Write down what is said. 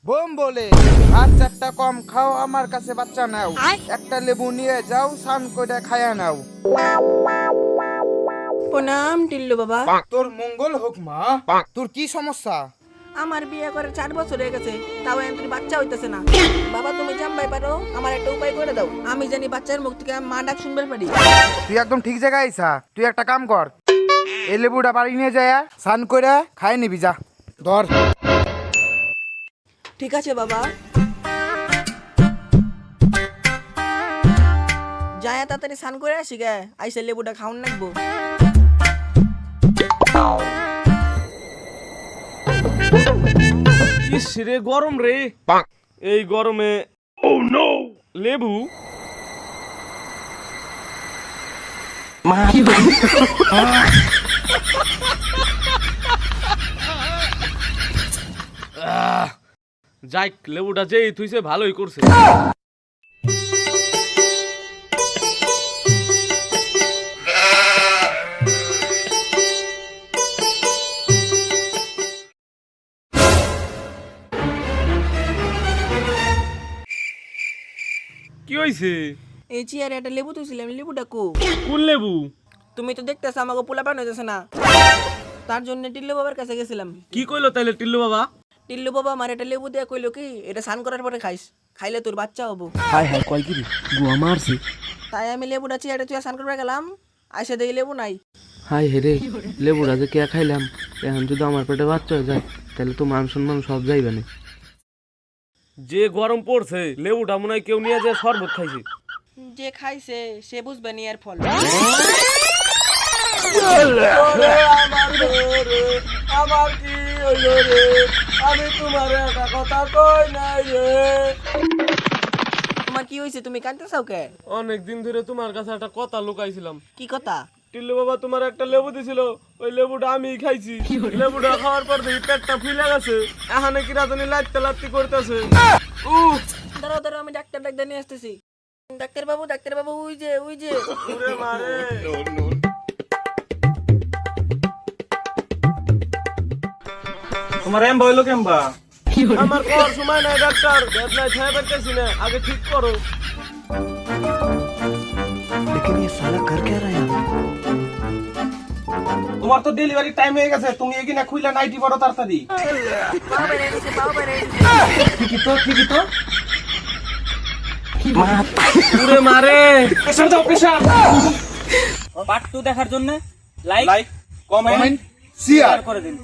Bomb বলে ভাত চারটা কম খাও, আমার কাছে বাচ্চা নাও, একটা লেবু নিয়ে যাও, স্নান করে খায়া নাও। প্রণাম টিল্লু বাবা। তোর মঙ্গল হোক মা। তোর কি সমস্যা? আমার বিয়ে করে 4 বছর হয়ে গেছে, তাও এমনি বাচ্চা হইতেছে না। বাবা তুমি জানবাই পারো, আমার একটা উপায় করে দাও, আমি জানি বাচ্চার মুখ থেকে মা ডাক শুনবে পারি। তুই একদম ঠিক জায়গায় আইসা। তুই একটা কাম কর, এই লেবুটা বাড়ি নিয়ে যায় স্নান করে খাই নিবি, যা ধর। ঠিক আছে বাবা। যায় তাড়াতাড়ি স্নান করে আসি গে, আইসে লেবুটা খাওয়ান লাগবো। ইস রে গরম রে, এই গরমে লেবু যাই, লেবুটা যেই থুইছে ভালোই করছে। কি হইছে? এই চেয়ারে একটা লেবু তুইছিলাম, লেবুটা কো? কোন লেবু? তুমি তো দেখতেছ আমাকে পোলা পান হইতেছে না, তার জন্য টিল্লু বাবার কাছে গেছিলাম। কি কইলো তাইলে টিল্লু বাবা? টিল্লু বাবা আমার একটা লেবু দিয়ে কইলো কি, এটা স্নান করার পরে খাইস, খাইলে তোর বাচ্চা হবো। হায় হায়, কয় কি রে, গুয়া মারছে। তাই আমি লেবুটা চেয়ারে তুই স্নান করবে গেলাম, আইসে দেখি লেবু নাই। হাই হেরে, লেবুটা যে কে খাইলাম, এখন যদি আমার পেটে বাচ্চা হয়ে যায় তাহলে তো মান সম্মান সব যাইবে না। যে গরম পড়ছে, লেবুটা মনে হয় কেউ নিয়ে যায় শরবত খাইছে। যে খাইছে সে বুঝবে নি এর ফল। আমার কি হইল রে, আমি তোমার একটা কথা কই নাই রে। তোমার কি হয়েছে, তুমি কাঁদতেছাও কে? অনেক দিন ধরে তোমার কাছে একটা কথা লুকাইছিলাম। কি কথা? টিল্লু বাবা তোমার একটা লেবু দিছিল, ওই লেবুটা আমি খাইছি। লেবুটা খাওয়ার পর দেখি পেটটা ফুলে গেছে, এখানে কি রাজনী লাইতে লাত্তি করতেছে। দাঁড়াও দাঁড়াও, আমি ডাক্তার নিয়ে আসতেছি। ডাক্তার বাবু ওই যে ওরে মারে। তোমার এম বইলো কেমবা? আমার কর সময় নাই ডাক্তার, বেদনায় ছায়া পাইতেছি না, আগে ঠিক করো। তোমার তো ডেলিভারি টাইম হয়ে গেছে, তুমি এগিনা খুইলা নাইটি বড় তাড়াতাড়ি। পাও বেড়ে গেছে। ঠিকই তো ওরে মারে। প্রেসার দাও, প্রেসার। পার্ট 2 দেখার জন্য লাইক লাইক, কমেন্ট, শেয়ার করে দিন।